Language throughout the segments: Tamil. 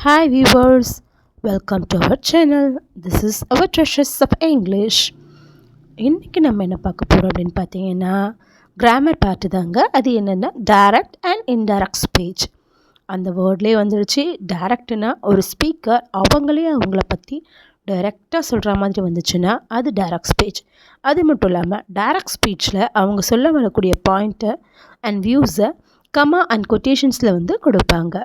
Hi viewers, welcome to our channel. This is our Treasures of English. இன்றைக்கி நம்ம என்ன பார்க்க போகிறோம் அப்படின்னு பார்த்தீங்கன்னா கிராமர் பார்ட்டு தாங்க. அது என்னென்னா டைரக்ட் அண்ட் இன்டைரக்ட் ஸ்பீச். அந்த வேர்ட்லேயே வந்துடுச்சு. டைரக்ட்னா ஒரு ஸ்பீக்கர் அவங்களே அவங்கள பற்றி டைரெக்டாக சொல்கிற மாதிரி வந்துச்சுன்னா அது டைரக்ட் ஸ்பீச். அது மட்டும் இல்லாமல் டைரக்ட் ஸ்பீச்சில் அவங்க சொல்ல வரக்கூடிய பாயிண்ட்டை அண்ட் வியூஸை கமா அண்ட் கொட்டேஷன்ஸில் வந்து கொடுப்பாங்க.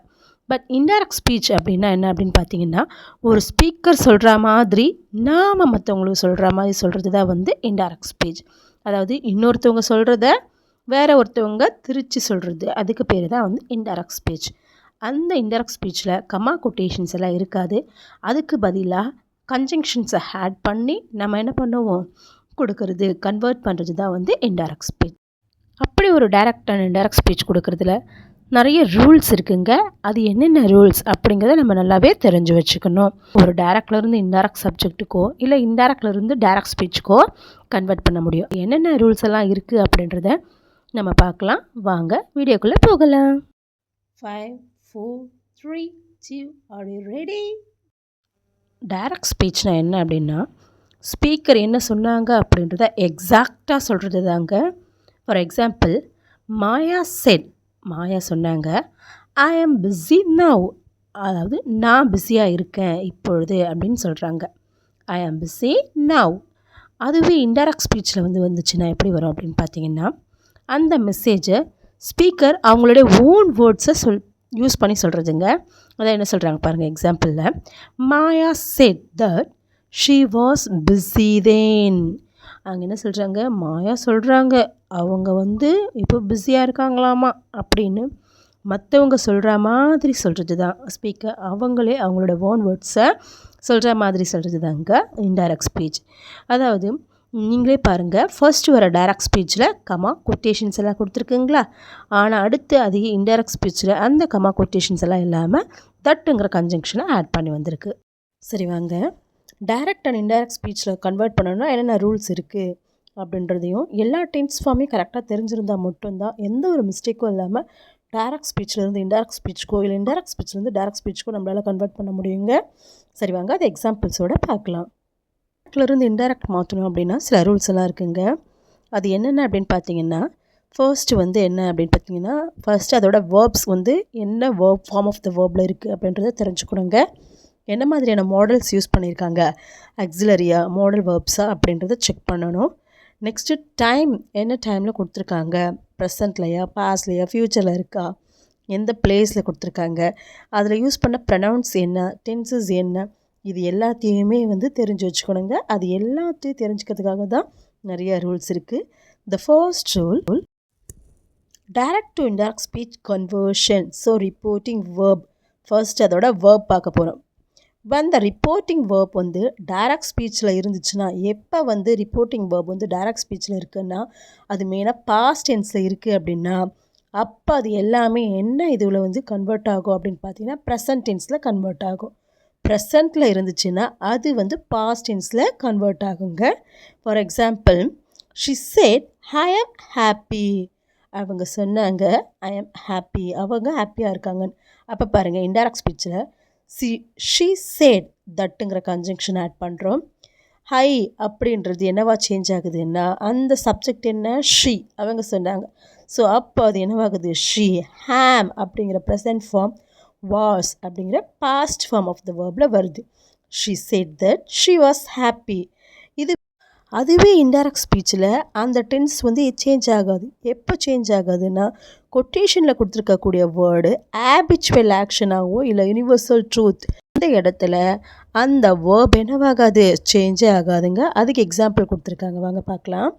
பட் இன்டைரக்ட் ஸ்பீச் அப்படின்னா என்ன அப்படின்னு பார்த்தீங்கன்னா ஒரு ஸ்பீக்கர் சொல்கிற மாதிரி நாம் மற்றவங்களுக்கு சொல்கிற மாதிரி சொல்கிறது தான் வந்து இன்டைரக்ட் ஸ்பீச். அதாவது இன்னொருத்தவங்க சொல்கிறத வேற ஒருத்தவங்க திரிச்சு சொல்கிறது, அதுக்கு பேர் தான் வந்து இன்டைரக்ட் ஸ்பீச். அந்த இன்டைரக்ட் ஸ்பீச்சில் கமா கொட்டேஷன்ஸ் எல்லாம் இருக்காது. அதுக்கு பதிலாக கன்ஜங்ஷன்ஸை ஆட் பண்ணி நம்ம என்ன பண்ணுவோம், கொடுக்கறது, கன்வெர்ட் பண்ணுறது தான் வந்து இன்டைரக்ட் ஸ்பீச். அப்படி ஒரு டைரக்ட் அண்ட் இன்டைரக்ட் ஸ்பீச் கொடுக்கறதுல நிறைய ரூல்ஸ் இருக்குங்க. அது என்னென்ன ரூல்ஸ் அப்படிங்கிறத நம்ம நல்லாவே தெரிஞ்சு வச்சுக்கணும். ஒரு டைரக்ட்லேருந்து இன்டைரக்ட் சப்ஜெக்ட்டுக்கோ இல்லை இன்டைரக்ட்லேருந்து டைரக்ட் ஸ்பீச்சுக்கோ கன்வெர்ட் பண்ண முடியும். என்னென்ன ரூல்ஸ் எல்லாம் இருக்குது அப்படின்றத நம்ம பார்க்கலாம். வாங்க வீடியோக்குள்ளே போகலாம். 5 4 3 2 ஆர் யூ ரெடி? டைரக்ட் ஸ்பீச்னா என்ன அப்படின்னா ஸ்பீக்கர் என்ன சொன்னாங்க அப்படின்றத எக்ஸாக்டாக சொல்கிறது தாங்க. ஃபார் எக்ஸாம்பிள், மாயா செட், மாயா சொன்னாங்க ஐ ஆம் பிஸி நவ், அதாவது நான் பிஸியாக இருக்கேன் இப்பொழுது அப்படின்னு சொல்கிறாங்க. ஐ ஆம் பிஸி நவ். அதுவே இன்டைரக்ட் ஸ்பீச்சில் வந்துச்சுன்னா எப்படி வரும் அப்படின்னு பார்த்தீங்கன்னா அந்த மெசேஜை ஸ்பீக்கர் அவங்களுடைய ஓன் வேர்ட்ஸை யூஸ் பண்ணி சொல்கிறதுங்க. அதான் என்ன சொல்கிறாங்க பாருங்கள். எக்ஸாம்பிளில் Maya said that she was busy then. அங்கே என்ன சொல்கிறாங்க, மாயா சொல்கிறாங்க அவங்க இப்போ பிஸியாக இருக்காங்களாமா அப்படின்னு மற்றவங்க சொல்கிற மாதிரி சொல்கிறது தான் ஸ்பீக்கர். அவங்களே அவங்களோட ஓன் வேர்ட்ஸை சொல்கிற மாதிரி சொல்கிறது தாங்க இன்டைரக்ட் ஸ்பீச். அதாவது நீங்களே பாருங்கள், ஃபர்ஸ்ட் வர டைரக்ட் ஸ்பீச்சில் கமா கொட்டேஷன்ஸ் எல்லாம் கொடுத்துருக்குங்களா, ஆனால் அடுத்து அதே இன்டைரக்ட் ஸ்பீச்சில் அந்த கமா கொட்டேஷன்ஸ் எல்லாம் இல்லாமல் தட்டுங்கிற கன்ஜங்ஷனை ஆட் பண்ணி வந்திருக்கு. சரி வாங்க, டைரக்ட் அண்ட் இன்டைரக்ட் ஸ்பீச்சில் கன்வெர்ட் பண்ணணும்னா என்னென்ன ரூல்ஸ் இருக்குது அப்படின்றதையும் எல்லா டென்ஸ் ஃபார்மையும் கரெக்டாக தெரிஞ்சிருந்தால் மட்டும்தான் எந்த ஒரு மிஸ்டேக்கும் இல்லாமல் டைரக்ட் ஸ்பீச்லேருந்து இன்டைரக்ட் ஸ்பீச்சுக்கோ இல்லை இன்டைரக்ட் ஸ்பீச்லேருந்து டைரக்ட் ஸ்பீச்சுக்கோ நம்மளால் கன்வெர்ட் பண்ண முடியுங்க. சரி வாங்க, அது எக்ஸாம்பிள்ஸோடு பார்க்கலாம். டைரக்ட்லேருந்து இன்டைரக்ட் மாற்றணும் அப்படின்னா சில ரூல்ஸ் எல்லாம் இருக்குங்க. அது என்னென்ன அப்படின்னு பார்த்தீங்கன்னா ஃபர்ஸ்ட்டு என்ன அப்படின்னு பார்த்தீங்கன்னா ஃபர்ஸ்ட்டு அதோட வேர்ப்ஸ் என்ன verb form of the waybill இருக்குது அப்படின்றத தெரிஞ்சுக்கணுங்க. என்ன மாதிரியான மாடல்ஸ் யூஸ் பண்ணியிருக்காங்க, ஆக்சிலரியா, மாடல் வேர்ப்ஸா அப்படின்றத செக் பண்ணணும். நெக்ஸ்ட்டு டைம், என்ன டைமில் கொடுத்துருக்காங்க, ப்ரெசண்ட்லையா, பாஸ்ட்லையா, ஃப்யூச்சரில் இருக்கா, எந்த பிளேஸில் கொடுத்துருக்காங்க, அதில் யூஸ் பண்ண ப்ரனவுன்ஸ் என்ன, டென்சஸ் என்ன, இது எல்லாத்தையுமே தெரிஞ்சு வச்சுக்கணுங்க. அது எல்லாத்தையும் தெரிஞ்சுக்கிறதுக்காக தான் நிறைய ரூல்ஸ் இருக்குது. The first rule, direct to indirect speech conversion. So reporting verb, first அதோட வேர்ப் பார்க்க போகிறோம். அந்த ரிப்போர்ட்டிங் வேர்ப் டைரக்ட் ஸ்பீச்சில் இருந்துச்சுன்னா, எப்போ ரிப்போர்ட்டிங் வேர்ப் டைரக்ட் ஸ்பீச்சில் இருக்குன்னா அது மெயினாக பாஸ்ட் டென்ஸில் இருக்குது அப்படின்னா அப்போ அது எல்லாமே என்ன இதில் கன்வெர்ட் ஆகும் அப்படின்னு பார்த்தீங்கன்னா ப்ரெசன்ட் டென்ஸில் கன்வெர்ட் ஆகும். ப்ரெசண்ட்டில் இருந்துச்சுன்னா அது பாஸ்ட் டென்ஸில் கன்வெர்ட் ஆகுங்க. For example, she said I am happy. அவங்க சொன்னாங்க ஐ ஆம் ஹாப்பி, அவங்க ஹாப்பியாக இருக்காங்கன்னு. அப்போ பாருங்கள், இன்டைரக்ட் ஸ்பீச்சில் ஷீ சேட் தட்டுங்கிற கன்ஜங்ஷன் ஆட் பண்ணுறோம். ஹை அப்படின்றது என்னவா சேஞ்ச் ஆகுதுன்னா அந்த சப்ஜெக்ட் என்ன, ஷீ, அவங்க சொன்னாங்க. ஸோ அப்போ அது என்னவாகுது, ஷீ. ஹேம் அப்படிங்கிற ப்ரெசன்ட் ஃபார்ம், வாஸ் அப்படிங்கிற past form of the waybill வருது. She chat that she was happy. அதுவே இன்டைரக்ட் ஸ்பீச்சில் அந்த டென்ஸ் சேஞ்ச் ஆகாது. எப்போ சேஞ்ச் ஆகாதுன்னா கொட்டேஷனில் கொடுத்துருக்கக்கூடிய வேர்டு ஹேபிச்சுவல் ஆக்ஷனாகவோ இல்லை யூனிவர்சல் ட்ரூத், அந்த இடத்துல அந்த வேர்ப் என்னவாகாது, சேஞ்சே ஆகாதுங்க. அதுக்கு எக்ஸாம்பிள் கொடுத்துருக்காங்க, வாங்க பார்க்கலாம்.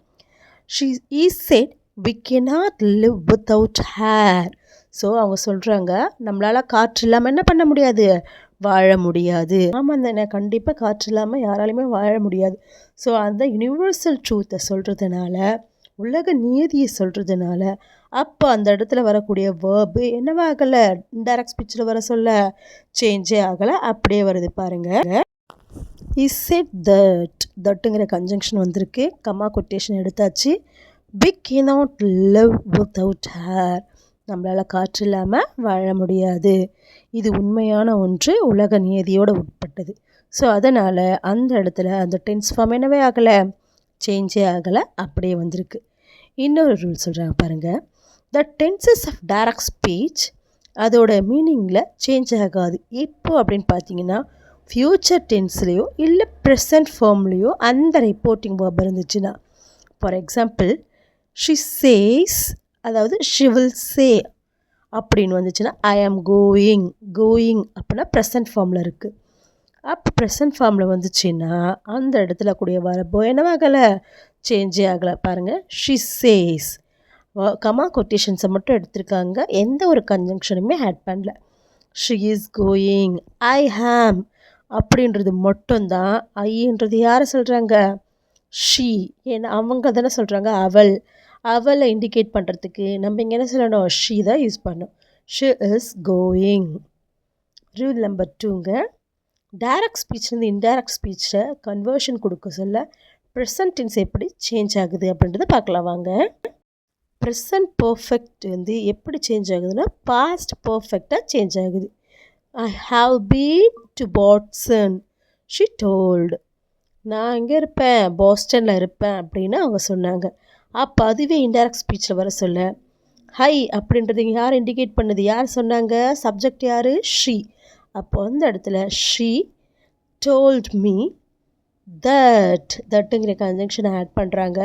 She is said we cannot live without air. So அவங்க சொல்கிறாங்க நம்மளால் காற்று இல்லாமல் என்ன பண்ண முடியாது, வாழ முடியாது. ஆமாம் தானே, கண்டிப்பாக காற்று இல்லாமல் யாராலையுமே வாழ முடியாது. ஸோ அந்த யூனிவர்சல் ட்ரூத்தை சொல்கிறதுனால, உலக நீதியை சொல்கிறதுனால அப்போ அந்த இடத்துல வரக்கூடிய வேர்பு என்னவாகலை, இன்டைரக்ட் ஸ்பீச்சில் வர சொல்ல சேஞ்சே ஆகலை, அப்படியே வருது பாருங்கள். இஸ் செட் தட், தட்டுங்கிற கன்ஜங்ஷன் வந்திருக்கு, கமா கொட்டேஷன் எடுத்தாச்சு. We cannot live without air. நம்மளால் காற்று இல்லாமல் வாழ முடியாது. இது உண்மையான ஒன்று, உலக நியதியோடு உட்பட்டது. ஸோ அதனால் அந்த இடத்துல அந்த டென்ஸ் ஃபார்ம் என்னவே ஆகலை, சேஞ்சே ஆகலை, அப்படியே வந்திருக்கு. இன்னொரு ரூல் சொல்கிறாங்க பாருங்கள். த டென்சஸ் ஆஃப் டைரக்ட் ஸ்பீச் அதோட மீனிங்கில் சேஞ்ச் ஆகாது. எப்போ அப்படின்னு பார்த்தீங்கன்னா, ஃப்யூச்சர் டென்ஸ்லேயோ இல்லை ப்ரெசன்ட் ஃபார்ம்லேயோ அந்த ரிப்போர்ட்டிங் வேர்ப் இருந்துச்சுன்னா, ஃபார் எக்ஸாம்பிள் ஷி சேஸ், அதாவது ஷி வில் சே அப்படின்னு வந்துச்சுன்னா, ஐ ஆம் கோயிங். கோயிங் அப்படின்னா ப்ரெசன்ட் ஃபார்மில் இருக்குது. அப்போ ப்ரெசன்ட் ஃபார்மில் வந்துச்சுன்னா அந்த இடத்துல கூடிய வரப்போ என்னவாகலை, சேஞ்சே ஆகலை. பாருங்கள், ஷி சேஸ், கமா கொட்டேஷன்ஸை மட்டும் எடுத்திருக்காங்க, எந்த ஒரு கன்ஜங்ஷனுமே ஆட் பண்ணல. ஷி இஸ் கோயிங், ஐ ஹாம் அப்படின்றது மட்டும்தான். ஐன்றது யாரை சொல்கிறாங்க, ஷீ. ஏன்னா அவங்க தானே சொல்கிறாங்க அவள். அவளை இண்டிகேட் பண்ணுறதுக்கு நம்ம இங்கே என்ன சொல்லணும், ஷீ தான் யூஸ் பண்ணணும். She is going. Rule number 2ங்க, டைரக்ட் ஸ்பீச்லேருந்து இன்டைரக்ட் ஸ்பீச்சை கன்வர்ஷன் கொடுக்க சொல்ல ப்ரெசன்ட் டென்ஸ் எப்படி சேஞ்ச் ஆகுது அப்படின்றத பார்க்கலாம் வாங்க. ப்ரெசன்ட் பர்ஃபெக்ட் வந்து எப்படி சேஞ்ச் ஆகுதுன்னா, பாஸ்ட் பர்ஃபெக்டாக சேஞ்ச் ஆகுது. I have been to Boston, she told. நான் இங்கே இருப்பேன், பாஸ்டனில் இருப்பேன் அப்படின்னு அவங்க சொன்னாங்க. அப்போ அதுவே இன்டைரக்ட் ஸ்பீச்சில் வர சொல்ல ஹை அப்படின்றது இங்கே யார் இண்டிகேட் பண்ணுது, யார் சொன்னாங்க, சப்ஜெக்ட் யார், ஷீ. அப்போ அந்த இடத்துல ஷீ டோல்ட் மீ தட்டுங்கிற கன்ஜங்ஷனை ஆட் பண்ணுறாங்க.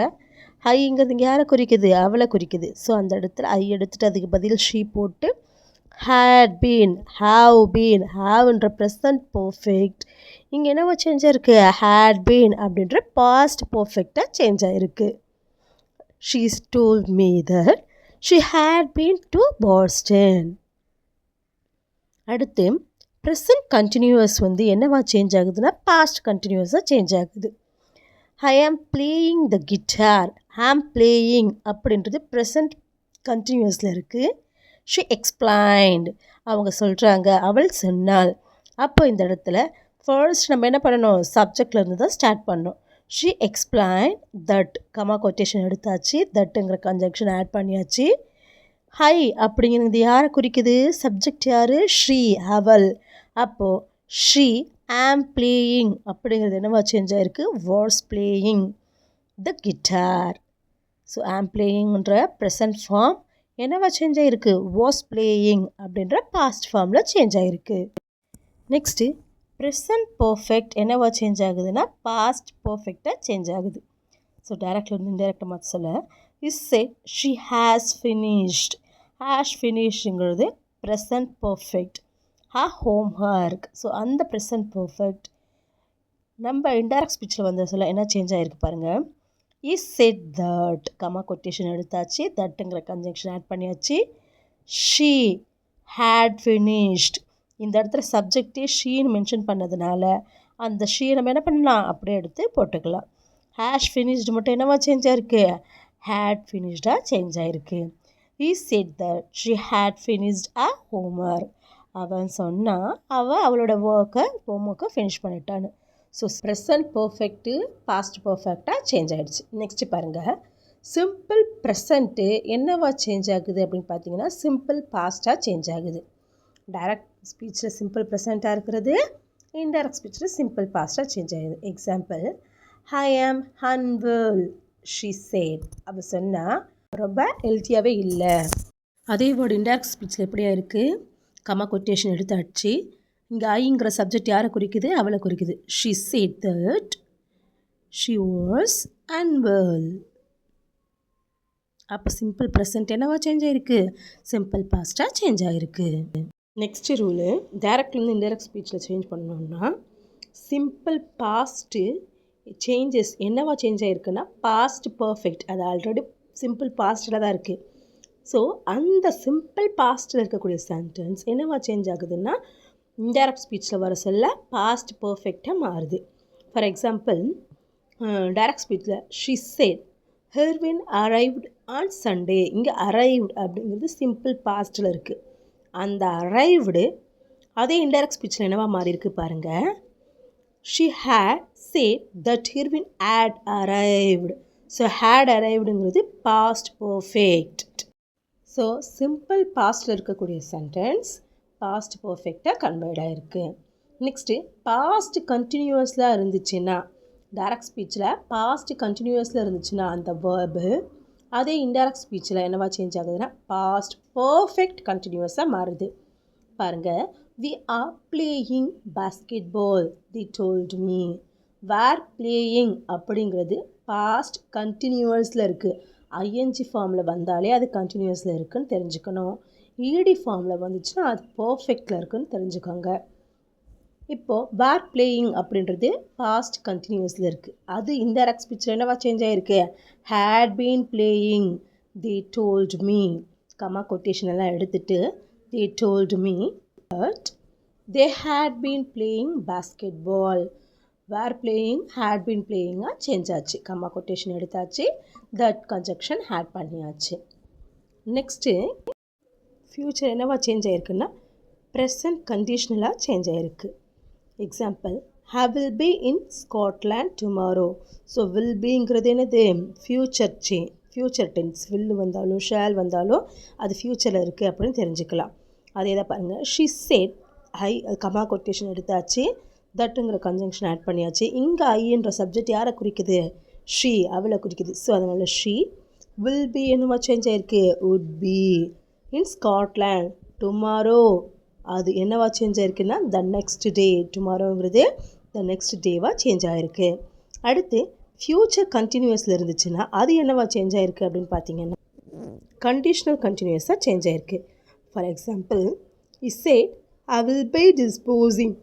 ஹைங்கிறது இங்கே யாரை குறிக்குது, அவளை குறிக்குது. ஸோ அந்த இடத்துல ஐ எடுத்துகிட்டு அதுக்கு பதில் ஷீ போட்டு ஹேட் பீன், ஹாவ் பீன், ஹாவ்ன்ற ப்ரெசன்ட் பர்ஃபெக்ட் இங்கே என்னவோ சேஞ்ச் ஆகிருக்கு, ஹேட் பீன் அப்படின்ற பாஸ்ட் பர்ஃபெக்டாக சேஞ்ச் ஆகிருக்கு. She's told me that she had been to Boston. அடுத்து ப்ரெசன்ட் கண்டினியூவஸ் வந்து என்னவா சேஞ்ச் ஆகுதுன்னா, பாஸ்ட் கண்டினியூஸாக சேஞ்ச் ஆகுது. ஐ ஆம் பிளேயிங் த கிட்டார், ஆம் பிளேயிங் அப்படின்றது ப்ரெசன்ட் கண்டினியூஸில் இருக்குது. ஷி எக்ஸ்பிளைன்டு, அவங்க சொல்கிறாங்க, அவள் சொன்னாள். அப்போ இந்த இடத்துல ஃபர்ஸ்ட் நம்ம என்ன பண்ணணும், சப்ஜெக்ட்லேருந்து தான் ஸ்டார்ட் பண்ணணும். She explain that, comma quotation எடுத்தாச்சு, தட்டுங்கிற கன்ஜங்ஷன் ஆட் பண்ணியாச்சு. ஹை அப்படிங்கிறது யாரை குறிக்குது, சப்ஜெக்ட் யார், ஷீ, அவள். அப்போது ஷீ ஆம் பிளேயிங் அப்படிங்கிறது என்னவா சேஞ்ச் ஆகிருக்கு, was playing the guitar. So am பிளேயிங்ன்ற ப்ரெசன்ட் ஃபார்ம் என்னவா சேஞ்ச் ஆகிருக்கு, வாஸ் பிளேயிங் அப்படின்ற பாஸ்ட் ஃபார்மில் சேஞ்ச் ஆகிருக்கு. நெக்ஸ்ட்டு ப்ரெசன்ட் பர்ஃபெக்ட் என்னவா சேஞ்ச் ஆகுதுன்னா, பாஸ்ட் பர்ஃபெக்டாக சேஞ்ச் ஆகுது. ஸோ டைரக்ட்லேருந்து இன்டைரக்டாக மாற்ற சொல்ல is said she has finished. Has ஃபினிஷ்ங்கிறது present perfect. Homework. So அந்த ப்ரெசன்ட் பர்ஃபெக்ட் நம்ம இன்டைரக்ட் ஸ்பீச்சில் வந்த சொல்ல என்ன சேஞ்ச் ஆகிருக்கு பாருங்கள். Is said that, comma quotation எடுத்தாச்சு, தட்டுங்கிற கன்ஜங்ஷன் ஆட் பண்ணியாச்சு. ஷீ ஹேட் ஃபினிஷ்ட், இந்த இடத்துல சப்ஜெக்டே ஷீன்னு மென்ஷன் பண்ணதுனால அந்த ஷீ நம்ம என்ன பண்ணலாம், அப்படியே எடுத்து போட்டுக்கலாம். ஹேஷ் ஃபினிஷ்டு மட்டும் என்னவா சேஞ்ச் ஆகிருக்கு, ஹேட் ஃபினிஷ்டாக சேஞ்ச் ஆகிருக்கு. He said that she had finished a homework. அவன் சொன்னான் அவளோட ஹோம்ஒர்க்கை ஃபினிஷ் பண்ணிட்டான்னு. ஸோ ப்ரெசன்ட் பர்ஃபெக்ட்டு பாஸ்ட் பர்ஃபெக்டாக சேஞ்ச் ஆகிடுச்சு. நெக்ஸ்ட்டு பாருங்கள், சிம்பிள் ப்ரெசண்ட்டு என்னவா சேஞ்ச் ஆகுது அப்படின்னு பார்த்தீங்கன்னா, சிம்பிள் பாஸ்ட்டாக சேஞ்ச் ஆகுது. டைரக்ட் ஸ்பீச்சில் சிம்பிள் ப்ரெசண்ட்டாக இருக்கிறது, இன்டைரக்ட் ஸ்பீச்சில் சிம்பிள் பாஸ்ட்டாக சேஞ்ச் ஆகுது. Example, I am unwell she chat. அவள் சொன்னால் ரொம்ப ஹெல்த்தியாகவே இல்லை. அதே வேர்டு இன்டைரக்ட் ஸ்பீச்சில் எப்படியா இருக்குது, கமா கொட்டேஷன் எடுத்தாச்சு. இங்கே ஐங்கிற சப்ஜெக்ட் யாரை குறிக்குது, அவளை குறிக்குது. She chat that she was unwell. அப்போ சிம்பிள் ப்ரெசன்ட் என்னவா சேஞ்ச் ஆகிருக்கு, சிம்பிள் பாஸ்ட்டாக சேஞ்ச் ஆகிருக்கு. நெக்ஸ்ட்டு ரூலு, டைரக்ட்லேருந்து இன்டைரக்ட் ஸ்பீச்சில் சேஞ்ச் பண்ணோம்னா, சிம்பிள் பாஸ்ட்டு சேஞ்சஸ் என்னவா சேஞ்ச் ஆகிருக்குன்னா, பாஸ்ட் பர்ஃபெக்ட். அது ஆல்ரெடி சிம்பிள் பாஸ்ட்டில் தான் இருக்குது. ஸோ அந்த சிம்பிள் பாஸ்ட்டில் இருக்கக்கூடிய சென்டென்ஸ் என்னவா சேஞ்ச் ஆகுதுன்னா, இன்டைரக்ட் ஸ்பீச்சில் வர சொல்ல பாஸ்ட் பர்ஃபெக்டாக மாறுது. ஃபார் எக்ஸாம்பிள், டைரக்ட் ஸ்பீச்சில் she said Irwin arrived on Sunday. இங்கே அரைவ்ட் அப்படிங்கிறது சிம்பிள் பாஸ்ட்டில் இருக்குது. அந்த அரைவ்டு அதே இன்டைரக்ட் ஸ்பீச்சில் என்னவா மாறி இருக்குது பாருங்கள். She had said that Irwin had arrived. So had அரைவ்டுங்கிறது பாஸ்ட் பர்ஃபெக்ட். ஸோ சிம்பிள் பாஸ்டில் இருக்கக்கூடிய சென்டென்ஸ் பாஸ்ட் பர்ஃபெக்டாக கன்வெர்ட் ஆகிருக்கு. நெக்ஸ்ட்டு பாஸ்ட் கண்டினியூவஸில் இருந்துச்சுன்னா, டைரக்ட் ஸ்பீச்சில் பாஸ்ட் கண்டினியூவஸில் இருந்துச்சுன்னா அந்த வேர்பு அதே இன்டைரக்ட் ஸ்பீச்சில் என்னவா சேஞ்ச் ஆகுதுன்னா பாஸ்ட் பர்ஃபெக்ட் கண்டினியூவஸாக மாறுது. பாருங்கள், we are playing basketball, they told me. were playing அப்படிங்கிறது பாஸ்ட் கண்டினியூவஸில் இருக்குது. ஐஎன்ஜி ஃபார்மில் வந்தாலே அது கண்டினியூஸில் இருக்குதுன்னு தெரிஞ்சுக்கணும். இடி ஃபார்மில் வந்துச்சுன்னா அது பர்ஃபெக்டில் இருக்குதுன்னு தெரிஞ்சுக்கோங்க. இப்போது வேர் பிளேயிங் அப்படின்றது பாஸ்ட் கண்டினியூஸில் இருக்குது. அது இன்டைரக்ட் ஸ்பீச்சில் என்னவா சேஞ்ச் ஆகிருக்கு? Had been playing, they told me. Comma quotation எல்லாம் எடுத்துகிட்டு they told me but they had been playing basketball. Were playing had been பிளேயிங்காக சேஞ்ச் ஆச்சு. கம்மா கொட்டேஷன் எடுத்தாச்சு, தட் கன்ஜக்ஷன் ஹேட் பண்ணியாச்சு. நெக்ஸ்ட்டு ஃப்யூச்சர் என்னவா சேஞ்ச் ஆகிருக்குன்னா ப்ரெசன்ட் கண்டிஷ்னலாக சேஞ்ச் ஆகிருக்கு. Example, I will be in Scotland tomorrow. So will பிங்கிறது என்னது? Future tense. வில் வந்தாலும் ஷேல் வந்தாலும் அது ஃப்யூச்சரில் இருக்குது அப்படின்னு தெரிஞ்சுக்கலாம். அதே தான் பாருங்கள், she said I, comma quotation எடுத்தாச்சு, தட்டுங்கிற கன்ஜங்ஷன் ஆட் பண்ணியாச்சு. இங்கே ஐன்ற சப்ஜெக்ட் யாரை குறிக்குது? ஷீ, அவளை குறிக்குது. ஸோ அதனால் ஷீ வில் பி என்னவா சேஞ்ச் ஆகிருக்கு? Would be in Scotland tomorrow. அது என்னவா சேஞ்ச் ஆகிருக்குன்னா த நெக்ஸ்ட் டே. டுமாரோங்கிறது த நெக்ஸ்ட் டேவாக சேஞ்ச் ஆகிருக்கு. அடுத்து ஃப்யூச்சர் கண்டினியூஸில் இருந்துச்சுன்னா அது என்னவா சேஞ்ச் ஆகிருக்கு அப்படின்னு பார்த்தீங்கன்னா கண்டிஷ்னல் கண்டினியூஸாக சேஞ்ச் ஆகிருக்கு. For example, is said I will be disposing.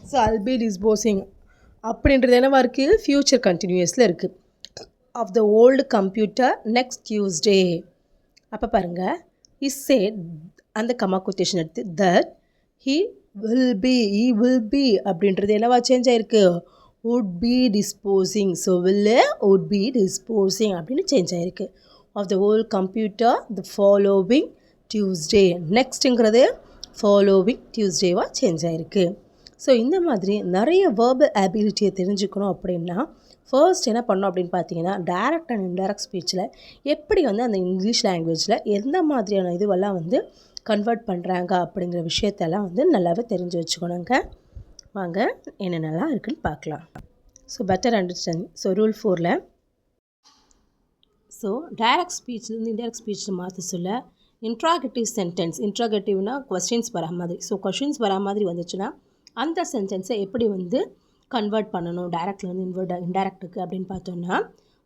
So I'll be disposing அப்படின்றது என்னவா இருக்குது? ஃப்யூச்சர் கண்டினியூஸில் இருக்குது. Of the old computer next Tuesday. அப்போ பாருங்கள், இஸ் சேட் அந்த கமா கொட்டேஷன் எடுத்து தட் ஹீ வில் பி அப்படின்றது என்னவா சேஞ்ச் ஆகிருக்கு? Would be disposing. So would be disposing அப்படின்னு சேஞ்ச் ஆகிருக்கு. Of the old computer the following Tuesday. நெக்ஸ்ட்டுங்கிறது ஃபாலோவிங் டியூஸ்டேவாக சேஞ்ச் ஆகிருக்கு. ஸோ இந்த மாதிரி நிறைய வேர்பல் அபிலிட்டியை தெரிஞ்சுக்கணும் அப்படின்னா ஃபர்ஸ்ட் என்ன பண்ணோம் அப்படின்னு பார்த்தீங்கன்னா டைரக்ட் அண்ட் இன்டைரக்ட் ஸ்பீச்சில் எப்படி வந்து அந்த இங்கிலீஷ் லாங்குவேஜில் எந்த மாதிரியான இதுவெல்லாம் வந்து கன்வெர்ட் பண்ணுறாங்க அப்படிங்கிற விஷயத்தெல்லாம் வந்து நல்லாவே தெரிஞ்சு வச்சுக்கணுங்க. வாங்க என்னென்னலாம் இருக்குதுன்னு பார்க்கலாம். So better understanding. So rule 4ல் ஸோ டைரக்ட் ஸ்பீச்லேருந்து இன்டைரக்ட் ஸ்பீச்சில் மாற்ற சொல்ல இன்ட்ராகேட்டிவ் சென்டென்ஸ். இன்ட்ராகேட்டிவ்னா கொஸ்டின்ஸ் வரா மாதிரி. ஸோ கொஸ்டின்ஸ் வரா மாதிரி வந்துச்சுன்னா அந்த சென்டென்ஸை எப்படி வந்து கன்வெர்ட் பண்ணணும் டைரக்ட்லேருந்து இன்டைரக்டுக்கு அப்படின்னு பார்த்தோன்னா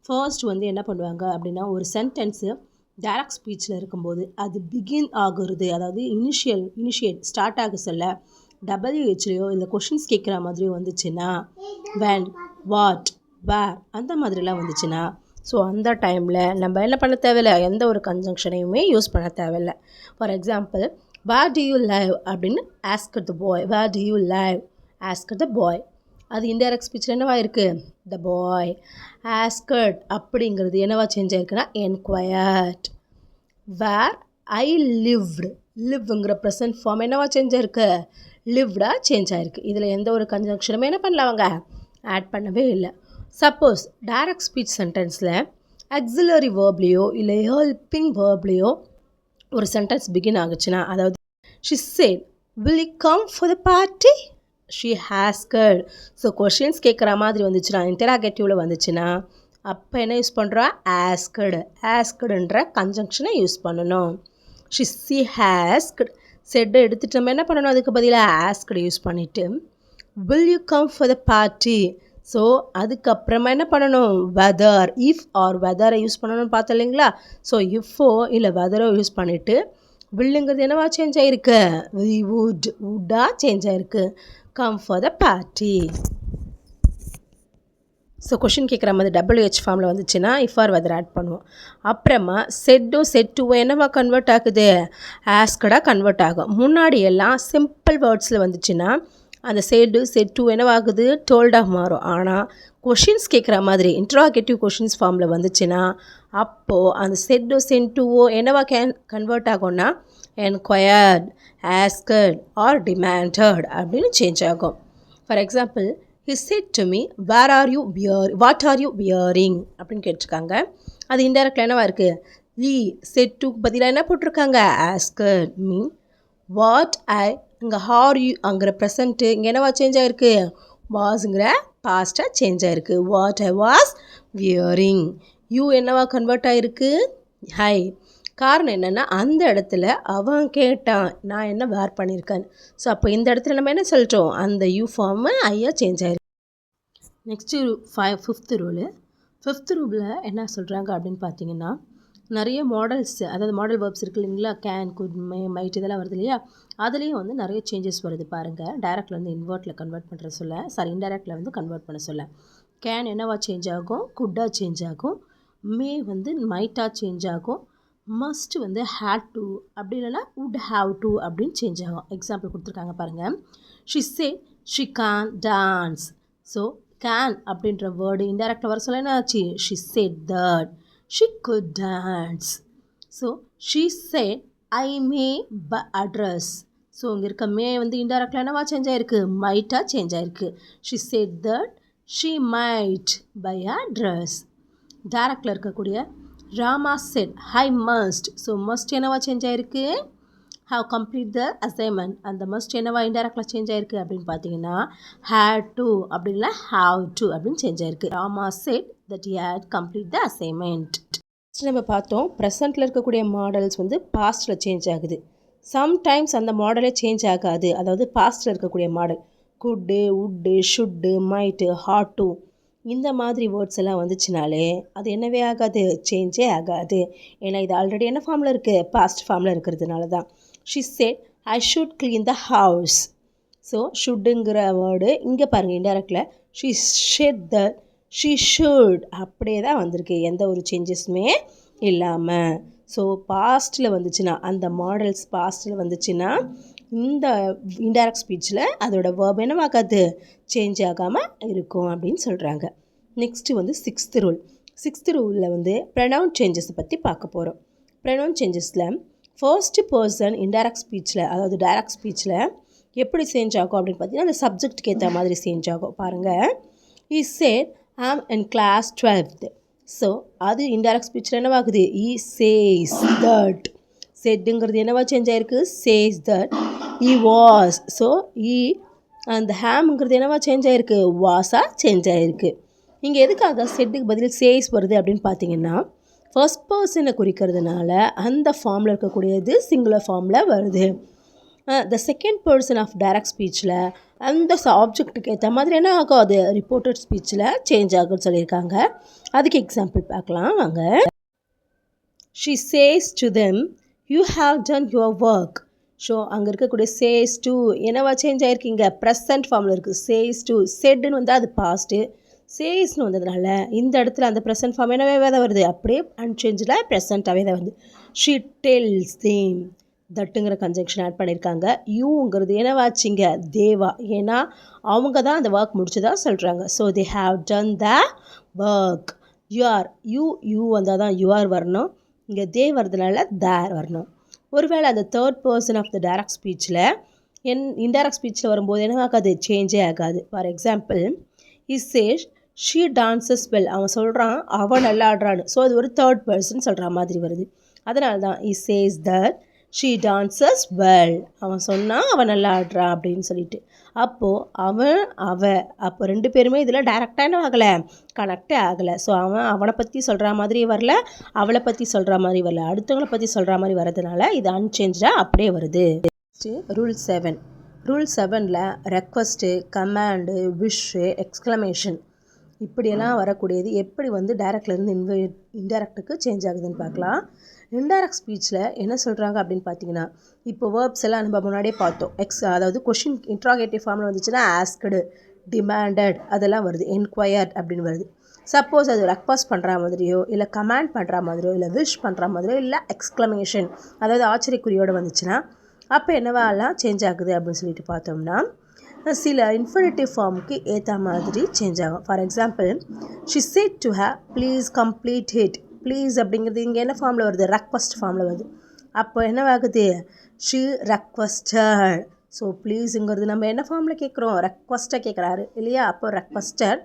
ஃபர்ஸ்ட் வந்து என்ன பண்ணுவாங்க அப்படின்னா ஒரு சென்டென்ஸு டைரக்ட் ஸ்பீச்சில் இருக்கும்போது அது பிகின் ஆகுறது, அதாவது இனிஷியேட் ஸ்டார்ட் ஆக சொல்ல WHலையோ இல்லை கொஷின்ஸ் கேட்குற மாதிரியோ வந்துச்சுன்னா when, what, where அந்த மாதிரிலாம் வந்துச்சுன்னா ஸோ அந்த டைமில் நம்ம என்ன பண்ண தேவையில்லை, எந்த ஒரு கன்ஜங்ஷனையுமே யூஸ் பண்ண தேவையில்லை. For example, where do you live அப்படின்னு ask the boy. where do you live? ask the boy. அது இன்டைரக்ட் ஸ்பீச்சில் என்னவா இருக்குது? the boy asked அப்படிங்கிறது என்னவா சேஞ்ச் ஆகிருக்குன்னா enquired. where I lived, liveங்கிற ப்ரெசன்ட் ஃபார்ம் என்னவா சேஞ்ச் ஆகிருக்கு? lived-ஆ சேஞ்ச் ஆகிருக்கு. இதில் எந்த ஒரு கன்ஜங்ஷனுமே என்ன பண்ணல அவங்க ஆட் பண்ணவே இல்லை. சப்போஸ் டைரக்ட் ஸ்பீச் சென்டென்ஸில் ஆக்சிலரி வேர்ப்லேயோ இல்லை ஹெல்பிங் வேர்ப்லேயோ ஒரு சென்டென்ஸ் பிகின் ஆகுச்சுன்னா, அதாவது she said will you come for the party? she asked. So questions கேட்குற மாதிரி வந்துச்சுன்னா இன்டராகேட்டிவில் வந்துச்சுன்னா அப்போ என்ன யூஸ் பண்ணுறா? ஆஸ்கடுன்ற கன்ஜங்ஷனை யூஸ் பண்ணணும். she asked. செட்டை எடுத்துகிட்டு நம்ம என்ன பண்ணணும்? அதுக்கு பதிலாக ஆஸ்கடு யூஸ் பண்ணிவிட்டு will you come for the party? So அதுக்கப்புறமா என்ன பண்ணணும்? வெதர், இஃப் ஆர் வெதரை யூஸ் பண்ணணும்னு பார்த்தோம் இல்லைங்களா? ஸோ இஃபோ இல்லை வெதரோ யூஸ் பண்ணிவிட்டு வில்லுங்கிறது என்னவா சேஞ்ச் ஆகிருக்கு? வுட்டாக சேஞ்ச் ஆகிருக்கு. Come for the party. So question கேட்குற மாதிரி WH ஃபார்மில் வந்துச்சுன்னா இஃப் ஆர் வெதர் ஆட் பண்ணுவோம். அப்புறமா செட்டுவோ என்னவா கன்வெர்ட் ஆகுது? ஆஸ்கடாக கன்வெர்ட் ஆகும். முன்னாடி எல்லாம் சிம்பிள் வேர்ட்ஸில் வந்துச்சுன்னா அந்த செட்டு என்னவாகுது? டோல்டாக மாறும். ஆனால் கொஷின்ஸ் கேட்குற மாதிரி இன்ட்ராகேட்டிவ் கொஷின்ஸ் ஃபார்மில் வந்துச்சுன்னா அப்போது அந்த சென்டுவோ என்னவா கன்வெர்ட் ஆகும்னா என்கொயர்ட், ஆஸ்கட் ஆர் டிமாண்டட் அப்படின்னு சேஞ்ச் ஆகும். For example, he said to me what are you wearing அப்படின்னு கேட்டிருக்காங்க. அது இன்டைரக்ட்ல என்னவா இருக்குது? ஈ செட் டு பதிலாக என்ன போட்டிருக்காங்க ஆஸ்கட் மீன் வாட் ஐ இங்கே ஹார் யூ அங்கிற ப்ரெசண்ட்டு இங்கே என்னவா சேஞ்ச் ஆகிருக்கு வாஸுங்கிற பாஸ்ட்டாக சேஞ்ச் ஆகிருக்கு what I was wearing you என்னவா கன்வெர்ட் ஆகிருக்கு ஹை காரணம் என்னென்னா அந்த இடத்துல அவன் கேட்டான் நான் என்ன வேர் பண்ணியிருக்கேன் ஸோ அப்போ இந்த இடத்துல நம்ம என்ன சொல்லிட்டோம் அந்த யூ ஃபார்மு ஐயா சேஞ்ச் ஆகிருக்கு நெக்ஸ்ட்டு ஃபிஃப்த்து ரூலில் என்ன சொல்கிறாங்க அப்படின்னு பார்த்தீங்கன்னா நிறைய மாடல்ஸ் அதாவது மாடல் வேர்ப்ஸ் இருக்குது இல்லைங்களா கேன் குட் மைட் இதெல்லாம் வருது இல்லையா அதுலேயும் வந்து நிறைய சேஞ்சஸ் வருது பாருங்கள் டைரக்டில் வந்து இன்வெர்ட்டில் கன்வெர்ட் பண்ணுற சொல்ல இன்டைரக்டில் வந்து கன்வெர்ட் பண்ண சொல்ல கேன் என்னவா சேஞ்ச் ஆகும் குட்டாக சேஞ்ச் ஆகும் மே வந்து மைட்டாக சேஞ்ச் ஆகும் மஸ்ட் வந்து ஹேட் டு அப்படி இல்லைன்னா வுட் ஹாவ் டு அப்படின்னு சேஞ்ச் ஆகும் எக்ஸாம்பிள் கொடுத்துருக்காங்க பாருங்கள் she say she can dance so can அப்படின்ற வேர்டு இன்டைரக்டில் வர சொல்ல என்ன ஆச்சு she said that she could dance so she said I may address so இங்கே இருக்க மே வந்து இன்டைரக்டில் என்னவா சேஞ்ச் ஆகிருக்கு மைட்டாக சேஞ்ச் ஆகிருக்கு she said that she might by address டைரக்டில் இருக்கக்கூடிய Rama set he must so must என்னவா சேஞ்ச் ஆகிருக்கு ஹவ் கம்ப்ளீட் த அசைன்மெண்ட் அந்த மஸ்ட் என்னவா இன்டைரக்டில் சேஞ்ச் ஆகிருக்கு அப்படின்னு பார்த்தீங்கன்னா ஹேட் டு அப்படின்னா ஹாவ் டு அப்படின்னு சேஞ்ச் ஆகிருக்கு Rama said that he had complete the assignment நம்ம பார்த்தோம் ப்ரெசண்ட்டில் இருக்கக்கூடிய மாடல்ஸ் வந்து பாஸ்ட்டில் சேஞ்ச் ஆகுது சம்டைம்ஸ் அந்த மாடலே சேஞ்ச் ஆகாது அதாவது பாஸ்ட்டில் இருக்கக்கூடிய modal could would should might had to இந்த மாதிரி வேர்ட்ஸ் எல்லாம் வந்துச்சுனாலே அது என்னவே ஆகாது சேஞ்சே ஆகாது ஏன்னா இது ஆல்ரெடி என்ன ஃபார்மில் இருக்குது பாஸ்ட் ஃபார்மில் இருக்கிறதுனால தான் she said I should clean the house so ஷுட்டுங்கிற வேர்டு இங்கே பாருங்கள் இன்டெரக்டில் she said the she should அப்படியே தான் வந்திருக்கு எந்த ஒரு சேஞ்சஸுமே இல்லாமல் ஸோ பாஸ்ட்டில் வந்துச்சுன்னா அந்த மாடல்ஸ் பாஸ்ட்டில் வந்துச்சுன்னா இந்த இன்டைரக்ட் ஸ்பீச்சில் அதோட வேர்ப் என்னவாகாது சேஞ்ச் ஆகாமல் இருக்கும் அப்படின்னு சொல்கிறாங்க நெக்ஸ்ட்டு வந்து சிக்ஸ்த்து ரூலில் வந்து ப்ரொனவுன் சேஞ்சஸை பற்றி பார்க்க போகிறோம் ப்ரொனவுன் சேஞ்சஸில் ஃபர்ஸ்ட் பர்சன் இன்டைரக்ட் ஸ்பீச்சில் அதாவது டைரக்ட் ஸ்பீச்சில் எப்படி சேஞ்ச் ஆகும் அப்படின்னு பார்த்தீங்கன்னா அந்த சப்ஜெக்ட்டுக்கு ஏற்ற மாதிரி சேஞ்ச் ஆகும் பாருங்கள் he said I'm in class 12th so அது இன்டைரக்ட் ஸ்பீச்சில் என்னவாகுது ஈ சேஸ் தட் செட்டுங்கிறது என்னவா சேஞ்ச் ஆகிருக்கு says that he was so he அந்த ஹேம்ங்கிறது என்னவா சேஞ்ச் ஆகிருக்கு வாஸாக சேஞ்ச் ஆகிருக்கு இங்கே எதுக்காக செட்டுக்கு பதில் சேஸ் வருது அப்படின்னு பார்த்தீங்கன்னா ஃபர்ஸ்ட் பர்சனை குறிக்கிறதுனால அந்த ஃபார்மில் இருக்கக்கூடியது சிங்குலர் ஃபார்மில் வருது the second person of direct ஸ்பீச்சில் அந்த ஆப்ஜெக்ட்டுக்கு ஏற்ற மாதிரி என்ன ஆகும் அது ரிப்போர்ட்டட் ஸ்பீச்சில் சேஞ்ச் ஆகும்னு சொல்லியிருக்காங்க அதுக்கு எக்ஸாம்பிள் பார்க்கலாம் வாங்க she says to them you have done your work so அங்கே இருக்கக்கூடிய சேஸ் டு என்னவா சேஞ்ச் ஆகிருக்கீங்க ப்ரெசன்ட் ஃபார்மில் இருக்குது சேஸ் டு செட்டுன்னு வந்தால் அது பாஸ்ட்டு சேஸ்னு வந்ததுனால இந்த இடத்துல அந்த ப்ரெசன்ட் ஃபார்ம் என்னவே தான் வருது அப்படியே அன்சேஞ்சில் ப்ரெசண்ட்டாகவே தான் வருது ஷி டெல்ஸ் தேம் தட்டுங்கிற கன்ஜங்ஷன் ஆட் பண்ணியிருக்காங்க யூங்கிறது என்னவாச்சிங்க தேவா ஏன்னா அவங்க தான் அந்த ஒர்க் முடிச்சதாக சொல்கிறாங்க so they have done the work you வந்தால் தான் யூஆர் வரணும் இங்கே தே வரதுனால தேர் வரணும் ஒருவேளை அந்த third person of the direct ஸ்பீச்சில் இன்டைரக்ட் ஸ்பீச்சில் வரும்போது என்ன ஆகாது சேஞ்சே ஆகாது for example is says she dances well அவன் சொல்கிறான் அவன் நல்லா ஆடுறான்னு ஸோ அது ஒரு தேர்ட் பர்சன் சொல்கிற மாதிரி வருது அதனால தான் is says that she dances well அவன் சொன்னான் அவன் நல்லா ஆடுறான் அப்படின்னு சொல்லிட்டு அப்போது அப்போ ரெண்டு பேருமே இதில் டைரெக்டாக என்ன ஆகலை கனெக்டே ஆகலை ஸோ அவனை பற்றி சொல்கிற மாதிரி வரல அவளை பற்றி சொல்கிற மாதிரி வரல அடுத்தவங்களை பற்றி சொல்கிற மாதிரி வரதுனால இது அன்சேஞ்சாக அப்படியே வருது ரூல் 7ல் ரெக்வஸ்ட்டு கமாண்டு விஷு எக்ஸ்க்ளமேஷன் இப்படியெல்லாம் வரக்கூடியது எப்படி வந்து டைரக்ட்லேருந்து இன்டைரக்டுக்கு சேஞ்ச் ஆகுதுன்னு பார்க்கலாம் இன்டைரக்ட் ஸ்பீச்சில் என்ன சொல்கிறாங்க அப்படின்னு பார்த்தீங்கன்னா இப்போ வேர்ப்ஸ் எல்லாம் நம்ம முன்னாடியே பார்த்தோம் அதாவது கொஷின் இன்ட்ராகேட்டிவ் ஃபார்மில் வந்துச்சுன்னா ஆஸ்க்டு டிமாண்டட் அதெல்லாம் வருது என்கொயர்ட் அப்படின்னு வருது சப்போஸ் அது ரெக்வஸ்ட் பண்ணுற மாதிரியோ இல்லை கமாண்ட் பண்ணுற மாதிரியோ இல்லை விஷ் பண்ணுற மாதிரியோ இல்லை எக்ஸ்க்ளமேஷன் அதாவது ஆச்சரியக்குறியோடு வந்துச்சுன்னா அப்போ என்னவாலாம் சேஞ்ச் ஆகுது அப்படின்னு சொல்லிட்டு பார்த்தோம்னா சில இன்ஃபினிட்டிவ் ஃபார்முக்கு ஏற்ற மாதிரி சேஞ்ச் ஆகும் for example she said to have please complete it please அப்படிங்கிறது இங்கே என்ன ஃபார்மில் வருது ரெக்வஸ்ட் ஃபார்மில் வருது அப்போ என்னவாகுது ஷி ரெக்வஸ்டட் ஸோ ப்ளீஸுங்கிறது நம்ம என்ன ஃபார்மில் கேட்குறோம் ரெக்வஸ்ட்டாக கேட்குறாரு இல்லையா அப்போ requested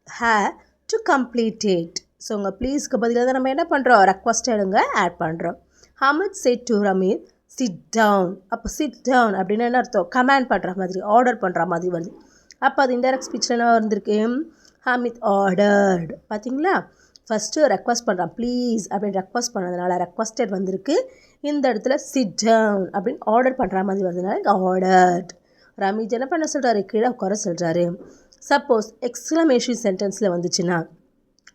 hair to complete it so உங்கள் ப்ளீஸ்க்கு பதிலாக தான் நம்ம என்ன பண்ணுறோம், ரெக்வஸ்டடுங்க ஆட் பண்ணுறோம். Hamid said to Ramit sit down. அப்போ சிட் டவுன் அப்படின்னு என்ன அர்த்தம், கமாண்ட் பண்ணுற மாதிரி, ஆர்டர் பண்ணுற மாதிரி வருது. அப்போ அது இன்டைரக்ட் ஸ்பீச்சில் என்ன வந்திருக்கு, ஹமித் ஆர்டர்டு. பார்த்தீங்களா, ஃபஸ்ட்டு ரெக்வஸ்ட் பண்ணுறான், ப்ளீஸ் அப்படின்னு ரெக்வஸ்ட் பண்ணதுனால ரெக்வஸ்டட் வந்திருக்கு. இந்த இடத்துல சிட் டவுன் அப்படின்னு ஆர்டர் பண்ணுற மாதிரி வருதுனால இங்கே ஆர்டர்ட். ரமீத் என்ன பண்ண சொல்கிறாரு, கீழே உட்கார சொல்கிறாரு. சப்போஸ் எக்ஸ்க்ளமேஷன் சென்டென்ஸில் வந்துச்சுன்னா,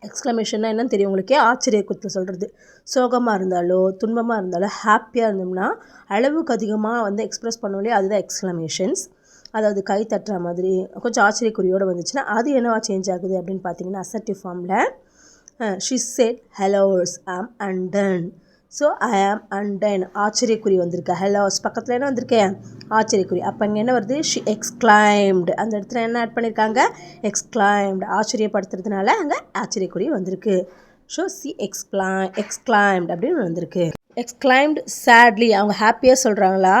எக்ஸ்க்ளமேஷன்னா என்னன்னு தெரியும் உங்களுக்கே, ஆச்சரிய குத்து சொல்கிறது. சோகமாக இருந்தாலோ துன்பமாக இருந்தாலோ ஹாப்பியாக இருந்தோம்னா அளவுக்கு அதிகமாக வந்து எக்ஸ்ப்ரெஸ் பண்ணோம் இல்லையா, அதுதான் எக்ஸ்க்ளமேஷன்ஸ். அதாவது கை தட்டுற மாதிரி கொஞ்சம் ஆச்சரியக்குறியோடு வந்துச்சுன்னா அது என்னவா சேஞ்ச் ஆகுது அப்படின்னு பார்த்தீங்கன்னா அசர்ட்டிவ் ஃபார்மில் she said ஹெலோஸ் I'm Anton. So I ஆம் அண்டன் ஆச்சரியக்குறி வந்திருக்கு. ஹெலோஸ் பக்கத்தில் என்ன வந்திருக்கேன், ஆச்சரியக்குறி. அப்போ இங்கே என்ன வருது, ஷி எக்ஸ்க்ளைம்டு. அந்த இடத்துல என்ன ஆட் பண்ணியிருக்காங்க, எக்ஸ்க்ளைம்டு. ஆச்சரியப்படுத்துறதுனால அங்கே ஆச்சரியக்குறி வந்திருக்கு. ஸோ சி எக்ஸ்க்ளைம்டு அப்படின்னு வந்திருக்கு. எக்ஸ்க்ளைம்டு சேட்லி, அவங்க ஹாப்பியாக சொல்கிறாங்களா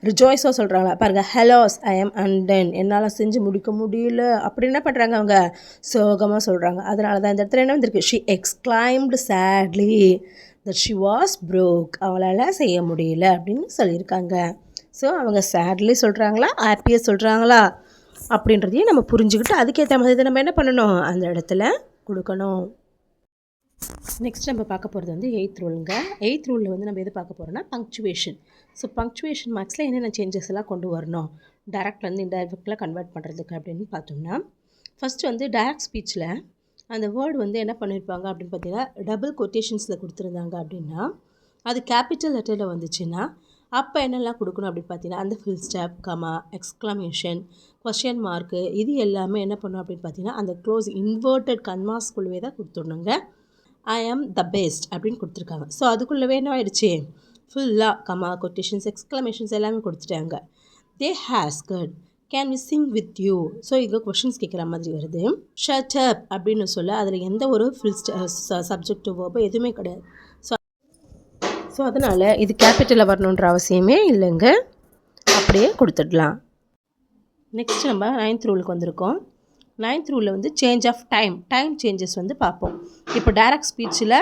ரிஜாய்ஸாக சொல்கிறாங்களா பாருங்கள். ஹெலோஸ் ஐ ஆம் அண்டன், என்னால் செஞ்சு முடிக்க முடியல அப்படி என்ன பண்ணுறாங்க, அவங்க சோகமாக சொல்கிறாங்க. அதனால தான் இந்த இடத்துல என்ன வந்திருக்கு, she எக்ஸ்க்ளைம்டு sadly that she was broke, அவங்களால செய்ய முடியல அப்படின்னு சொல்லியிருக்காங்க. ஸோ அவங்க சேட்லி சொல்கிறாங்களா ஹாப்பியாக சொல்கிறாங்களா அப்படின்றதையும் நம்ம புரிஞ்சுக்கிட்டு அதுக்கேற்ற மாதிரி நம்ம என்ன பண்ணணும், அந்த இடத்துல கொடுக்கணும். நெக்ஸ்ட் நம்ம பார்க்க போகிறது வந்து 8th ரூலுங்க. 8th ரூலில் வந்து நம்ம எது பார்க்க போகிறோம்னா பங்க்சுவேஷன். ஸோ பங்க்சுவேஷன் மார்க்ஸில் என்னென்ன சேஞ்சஸ் எல்லாம் கொண்டு வரணும் டேரக்ட்லேருந்து இன்டைரக்டில் கன்வெர்ட் பண்ணுறதுக்கு அப்படின்னு பார்த்தோம்னா, ஃபஸ்ட்டு வந்து டைரக்ட் ஸ்பீச்சில் அந்த வேர்டு வந்து என்ன பண்ணியிருப்பாங்க அப்படின்னு பார்த்தீங்கன்னா டபுள் கொட்டேஷன்ஸில் கொடுத்துருந்தாங்க அப்படின்னா, அது கேபிட்டல் லெட்டரில் வந்துச்சுன்னா அப்போ என்னெல்லாம் கொடுக்கணும் அப்படின்னு பார்த்தீங்கன்னா அந்த full stop, comma, exclamation, question mark, இது எல்லாமே என்ன பண்ணணும் அப்படின்னு பார்த்தீங்கன்னா அந்த க்ளோஸ் இன்வெர்ட்டட் கன்மாஸ்குள்ளவே தான் கொடுத்துடணுங்க. ஐ ஆம் த பெஸ்ட் அப்படின்னு கொடுத்துருக்காங்க. ஸோ அதுக்குள்ளவே என்ன ஆயிடுச்சு, ஃபுல்லாக கமா, கொட்டேஷன்ஸ், எக்ஸ்க்ளமேஷன்ஸ் எல்லாமே கொடுத்துட்டாங்க. They asked can we sing with you. So இங்கே கொஷின்ஸ் கேட்குற மாதிரி வருது. ஷட் அப் அப்படின்னு சொல்ல அதில் எந்த ஒரு ஃபுல் சப்ஜெக்ட் வேர்போ எதுவுமே கிடையாது. ஸோ அதனால் இது கேபிட்டலில் வரணுன்ற அவசியமே இல்லைங்க, அப்படியே கொடுத்துடலாம். நெக்ஸ்ட் நம்ம 9th ரூலுக்கு வந்திருக்கோம். 9th ரூலில் வந்து சேஞ்ச் ஆஃப் டைம் சேஞ்சஸ் வந்து பார்ப்போம். இப்போ டைரக்ட் ஸ்பீச்சில்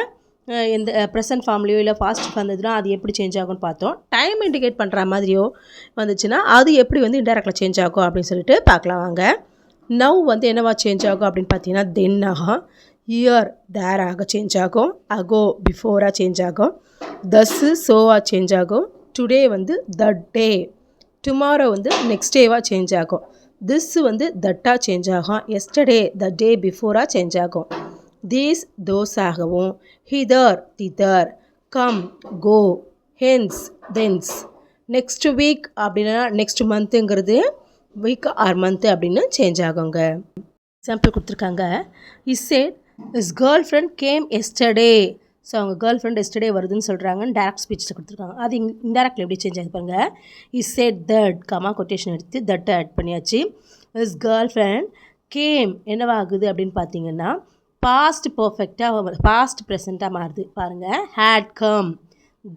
எந்த ப்ரெசன்ட் ஃபார்ம்லேயோ இல்லை ஃபாஸ்ட் வந்ததுன்னா அது எப்படி சேஞ்ச் ஆகும்னு பார்த்தோம். டைம் இண்டிகேட் பண்ணுற மாதிரியோ வந்துச்சுன்னா அது எப்படி வந்து இன்டெரக்டில் சேஞ்ச் ஆகும் அப்படின்னு சொல்லிட்டு பார்க்கலாம் வாங்க. நவ் வந்து என்னவா சேஞ்ச் ஆகும் அப்படின்னு பார்த்தீங்கன்னா தென் ஆகும், இயர் தேராக சேஞ்ச் ஆகும், அகோ பிஃபோராக சேஞ்ச் ஆகும், தஸ்ஸு சோவாக சேஞ்ச் ஆகும், டுடே வந்து த டே, டுமாரோ வந்து நெக்ஸ்ட் டேவாக சேஞ்ச் ஆகும், திஸ் வந்து தட்டாக சேஞ்ச் ஆகும், எஸ்டர்டே த டே பிஃபோராக சேஞ்ச் ஆகும், தீஸ் தோஸாகவும், hither thither, come go, hence thence. Next week அப்படின்னா நெக்ஸ்ட் மந்த்துங்கிறது வீக் ஆர் மந்த்து அப்படின்னு சேஞ்ச் ஆகுங்க. எக்ஸாம்பிள் கொடுத்துருக்காங்க. His said his girl friend came yesterday. So அவங்க கேர்ள் ஃப்ரெண்ட் எஸ்டர்டே வருதுன்னு சொல்கிறாங்கன்னு டேரக்ட் ஸ்பீச்சில் கொடுத்துருக்காங்க. அது இன்டெரக்டில் எப்படி சேஞ்ச் ஆகுது பாருங்கள். Is said that comma quotation எடுத்து தட்டை ஆட் பண்ணியாச்சு. இஸ் கேர்ள் ஃப்ரெண்ட் கேம் என்னவாகுது அப்படின்னு பார்த்தீங்கன்னா பாஸ்ட் பர்ஃபெக்டாக பாஸ்ட் ப்ரெசண்ட்டாக மாறுது பாருங்கள். Had come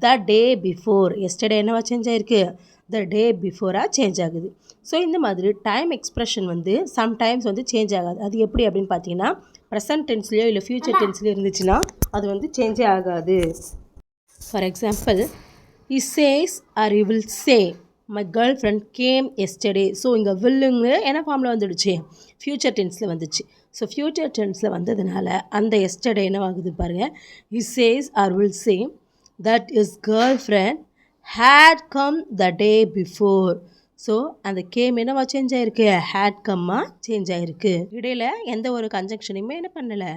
the day before, yesterday என்னவா சேஞ்ச் ஆகிருக்கு, த டே பிஃபோராக சேஞ்ச் ஆகுது. ஸோ இந்த மாதிரி டைம் எக்ஸ்ப்ரெஷன் வந்து சம்டைம்ஸ் வந்து சேஞ்ச் ஆகாது. அது எப்படி அப்படின்னு பார்த்தீங்கன்னா ப்ரெசன்ட் டென்ஸ்லேயோ இல்லை ஃப்யூச்சர் டென்ஸ்லேயோ இருந்துச்சுன்னா அது வந்து சேஞ்சே ஆகாது. For example, E says are you will say my girl friend came yesterday. So இங்கே வில்லுங்க என்ன ஃபார்மில் வந்துடுச்சு, ஃப்யூச்சர் டென்ஸில் வந்துச்சு. ஸோ ஃப்யூச்சர் டென்ஸில் வந்ததுனால அந்த எஸ்டர்டே என்னவாகுது பாருங்கள். He says or will say that his girl friend had come the day before. So அந்த கேம் என்னவா சேஞ்ச் ஆகிருக்கு, ஹேட் கம்மாக சேஞ்ச் ஆகிருக்கு. இடையில் எந்த ஒரு கன்ஜங்ஷனையுமே என்ன பண்ணலை,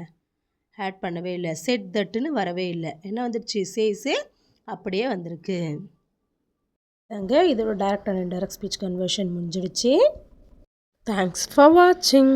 ஆட் பண்ணவே இல்லை. செட் தட்டுன்னு வரவே இல்லை. என்ன வந்துடுச்சு, சேஸு அப்படியே வந்திருக்கு. அங்கே இதோட direct and indirect speech conversion முடிஞ்சிடுச்சு. தேங்க்ஸ் ஃபார் வாட்சிங்.